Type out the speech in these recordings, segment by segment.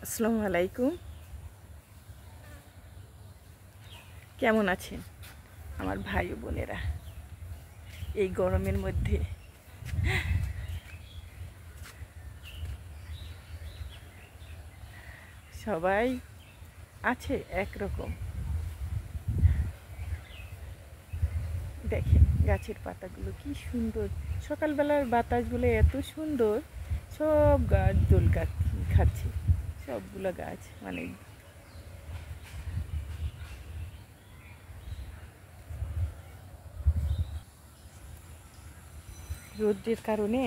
আসসালামু আলাইকুম। কেমন আছেন আমার ভাই ও বোনেরা? এই গরমের মধ্যে সবাই আছে একরকম। দেখেন গাছের পাতাগুলো কি সুন্দর, সকালবেলার বাতাসগুলো এত সুন্দর। সব গাছ দোল খাচ্ছে, সবগুলো গাছ মানে রোদ্রের কারণে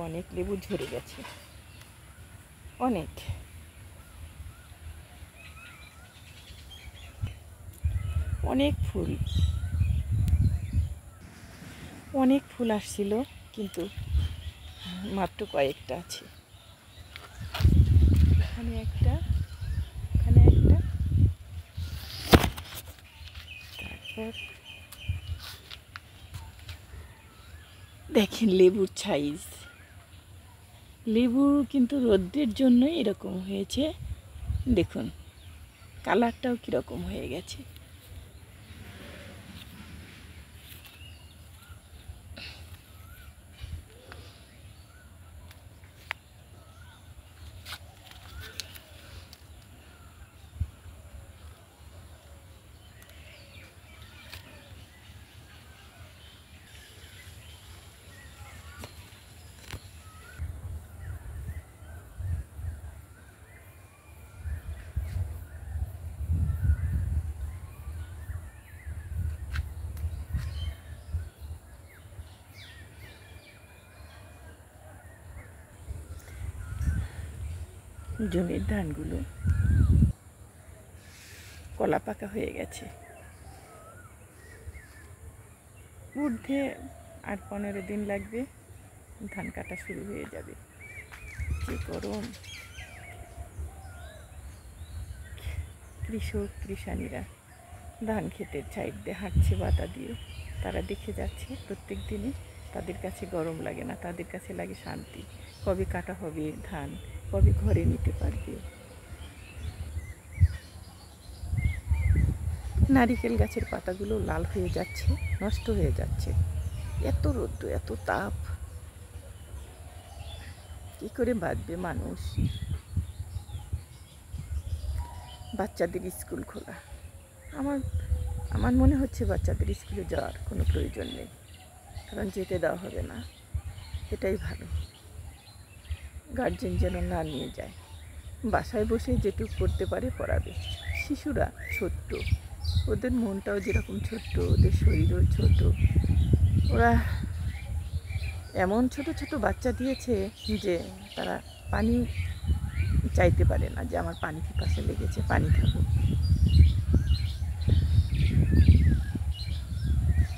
অনেক লেবু ঝরে গেছে, অনেক। অনেক ফুল, অনেক ফুল আসছিল, কিন্তু মাত্র কয়েকটা আছে। এখানে একটা, এখানে একটা, তারপর দেখেন লেবুর সাইজ। লেবু কিন্তু রোদ্রের জন্যই এরকম হয়েছে। দেখুন কালারটাও কীরকম হয়ে গেছে। জমির ধানগুলো কলা পাকা হয়ে গেছে। ঊর্ধ্বে আর 15 দিন লাগবে, ধান কাটা শুরু হয়ে যাবে। যে গরম! কৃষক কৃষানীরা ধান ক্ষেতের সাইড দিয়ে হাঁটছে বাতা দিয়ে, তারা দেখে যাচ্ছে প্রত্যেক দিনই। তাদের কাছে গরম লাগে না, তাদের কাছে লাগে শান্তি। কবে কাটা হবে ধান, কবে ঘরে নিতে পারবে। নারিকেল গাছের পাতাগুলো লাল হয়ে যাচ্ছে, নষ্ট হয়ে যাচ্ছে। এত রৌদ্র, এত তাপ, কী করে বাঁচবে মানুষ? বাচ্চাদের স্কুল খোলা, আমার আমার মনে হচ্ছে বাচ্চাদের স্কুলে যাওয়ার কোনো প্রয়োজন নেই, কারণ যেতে দেওয়া হবে না। এটাই ভালো, গার্জেন যেন না নিয়ে যায়, বাসায় বসে যেটুকু করতে পারে পড়াবে। শিশুরা ছোট্ট, ওদের মনটাও যেরকম ছোট্ট, ওদের শরীরও ছোট। ওরা এমন ছোট ছোট বাচ্চা দিয়েছে যে তারা পানি চাইতে পারে না, যে আমার পানি পিপাসা লেগেছে, পানি খাবো।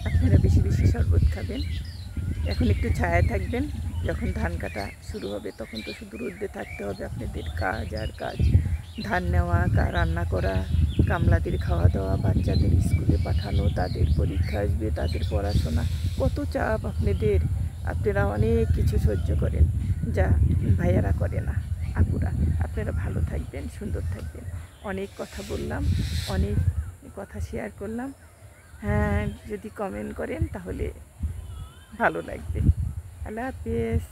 আপনারা বেশি বেশি শরবত খাবেন। এখন একটু ছায়ায় থাকবেন। যখন ধান কাটা শুরু হবে তখন তো শুধু রোদে থাকতে হবে। আপনাদের কাজ আর কাজ, ধান নেওয়া, রান্না করা, কামলাদের খাওয়া দাওয়া, বাচ্চাদের স্কুলে পাঠানো, তাদের পরীক্ষা আসবে, তাদের পড়াশোনা, কত চাপ আপনাদের। আপনারা অনেক কিছু সহ্য করেন, যা ভাইয়ারা করে না, আপুরা। আপনারা ভালো থাকবেন, সুন্দর থাকবেন। অনেক কথা বললাম, অনেক কথা শেয়ার করলাম। হ্যাঁ, যদি কমেন্ট করেন তাহলে ভালো লাগবে। আল্লাহ হাফেজ।